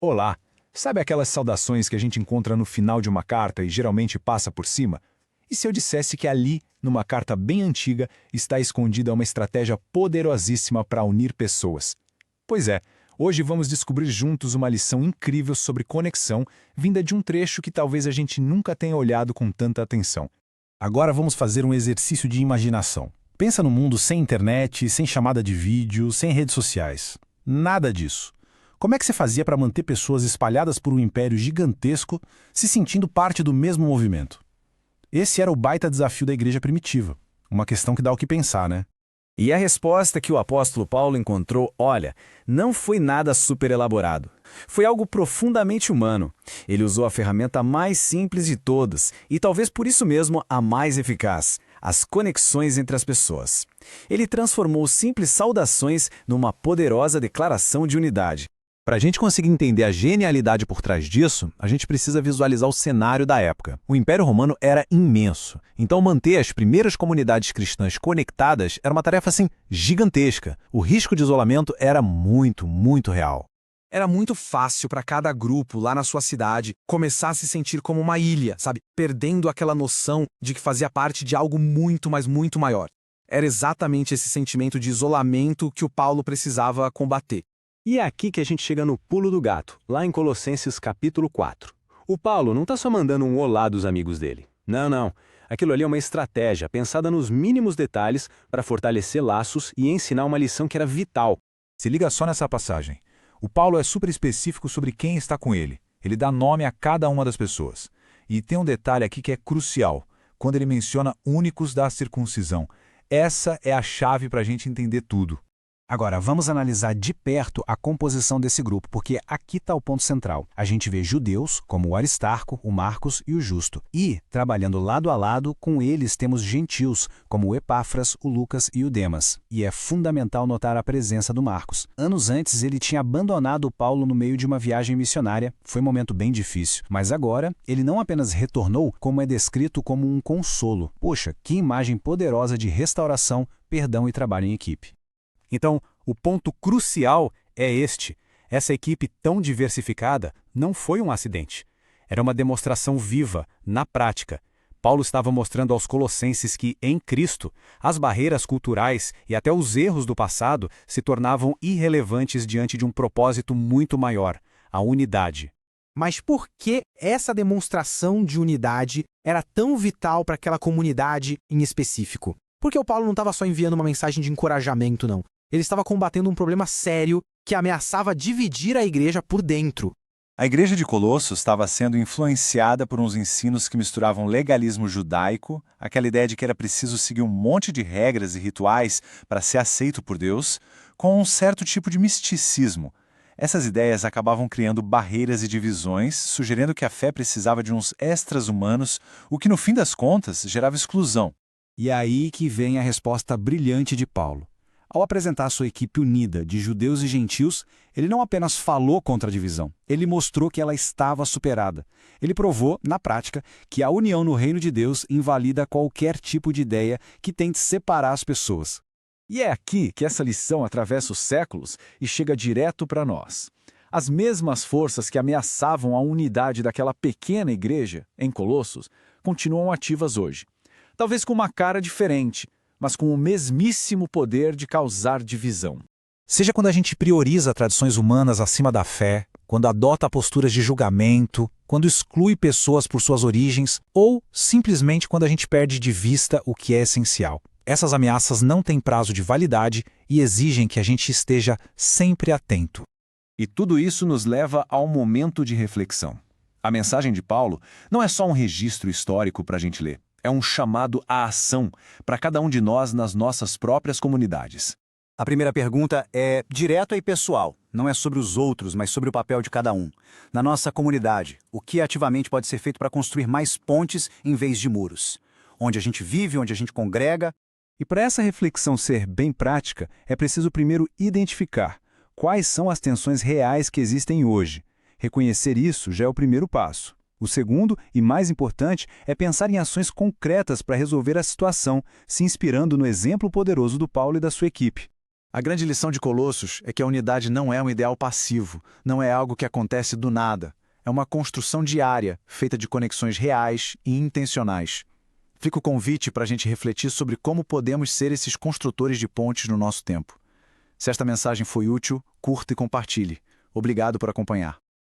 Olá! Sabe aquelas saudações que a gente encontra no final de uma carta e geralmente passa por cima? E se eu dissesse que ali, numa carta bem antiga, está escondida uma estratégia poderosíssima para unir pessoas? Pois é, hoje vamos descobrir juntos uma lição incrível sobre conexão, vinda de um trecho que talvez a gente nunca tenha olhado com tanta atenção. Agora vamos fazer um exercício de imaginação. Pensa num mundo sem internet, sem chamada de vídeo, sem redes sociais. Nada disso. Como é que você fazia para manter pessoas espalhadas por um império gigantesco se sentindo parte do mesmo movimento? Esse era o baita desafio da igreja primitiva. Uma questão que dá o que pensar, né? E a resposta que o apóstolo Paulo encontrou, olha, não foi nada super elaborado. Foi algo profundamente humano. Ele usou a ferramenta mais simples de todas e talvez por isso mesmo a mais eficaz, as conexões entre as pessoas. Ele transformou simples saudações numa poderosa declaração de unidade. Para a gente conseguir entender a genialidade por trás disso, a gente precisa visualizar o cenário da época. O Império Romano era imenso, então manter as primeiras comunidades cristãs conectadas era uma tarefa assim gigantesca. O risco de isolamento era muito real. Era muito fácil para cada grupo lá na sua cidade começar a se sentir como uma ilha, sabe? Perdendo aquela noção de que fazia parte de algo muito, mas muito maior. Era exatamente esse sentimento de isolamento que o Paulo precisava combater. E é aqui que a gente chega no pulo do gato, lá em Colossenses capítulo 4. O Paulo não está só mandando um olá dos amigos dele. Não. Aquilo ali é uma estratégia pensada nos mínimos detalhes para fortalecer laços e ensinar uma lição que era vital. Se liga só nessa passagem. O Paulo é super específico sobre quem está com ele. Ele dá nome a cada uma das pessoas. E tem um detalhe aqui que é crucial, quando ele menciona únicos da circuncisão. Essa é a chave para a gente entender tudo. Agora, vamos analisar de perto a composição desse grupo, porque aqui está o ponto central. A gente vê judeus, como o Aristarco, o Marcos e o Justo. E, trabalhando lado a lado, com eles temos gentios, como o Epáfras, o Lucas e o Demas. E é fundamental notar a presença do Marcos. Anos antes, ele tinha abandonado o Paulo no meio de uma viagem missionária. Foi um momento bem difícil. Mas agora, ele não apenas retornou, como é descrito como um consolo. Poxa, que imagem poderosa de restauração, perdão e trabalho em equipe. Então, o ponto crucial é este. Essa equipe tão diversificada não foi um acidente. Era uma demonstração viva, na prática. Paulo estava mostrando aos colossenses que, em Cristo, as barreiras culturais e até os erros do passado se tornavam irrelevantes diante de um propósito muito maior, a unidade. Mas por que essa demonstração de unidade era tão vital para aquela comunidade em específico? Porque o Paulo não estava só enviando uma mensagem de encorajamento, não. Ele estava combatendo um problema sério que ameaçava dividir a igreja por dentro. A igreja de Colossos estava sendo influenciada por uns ensinos que misturavam legalismo judaico, aquela ideia de que era preciso seguir um monte de regras e rituais para ser aceito por Deus, com um certo tipo de misticismo. Essas ideias acabavam criando barreiras e divisões, sugerindo que a fé precisava de uns extras humanos, o que no fim das contas gerava exclusão. E é aí que vem a resposta brilhante de Paulo. Ao apresentar sua equipe unida de judeus e gentios, ele não apenas falou contra a divisão, ele mostrou que ela estava superada. Ele provou, na prática, que a união no reino de Deus invalida qualquer tipo de ideia que tente separar as pessoas. E é aqui que essa lição atravessa os séculos e chega direto para nós. As mesmas forças que ameaçavam a unidade daquela pequena igreja, em Colossos, continuam ativas hoje. Talvez com uma cara diferente, mas com o mesmíssimo poder de causar divisão. Seja quando a gente prioriza tradições humanas acima da fé, quando adota posturas de julgamento, quando exclui pessoas por suas origens, ou simplesmente quando a gente perde de vista o que é essencial. Essas ameaças não têm prazo de validade e exigem que a gente esteja sempre atento. E tudo isso nos leva a um momento de reflexão. A mensagem de Paulo não é só um registro histórico para a gente ler. É um chamado à ação para cada um de nós nas nossas próprias comunidades. A primeira pergunta é direta e pessoal. Não é sobre os outros, mas sobre o papel de cada um. Na nossa comunidade, o que ativamente pode ser feito para construir mais pontes em vez de muros? Onde a gente vive, onde a gente congrega. E para essa reflexão ser bem prática, é preciso primeiro identificar quais são as tensões reais que existem hoje. Reconhecer isso já é o primeiro passo. O segundo, e mais importante, é pensar em ações concretas para resolver a situação, se inspirando no exemplo poderoso do Paulo e da sua equipe. A grande lição de Colossos é que a unidade não é um ideal passivo, não é algo que acontece do nada. É uma construção diária, feita de conexões reais e intencionais. Fica o convite para a gente refletir sobre como podemos ser esses construtores de pontes no nosso tempo. Se esta mensagem foi útil, curta e compartilhe. Obrigado por acompanhar.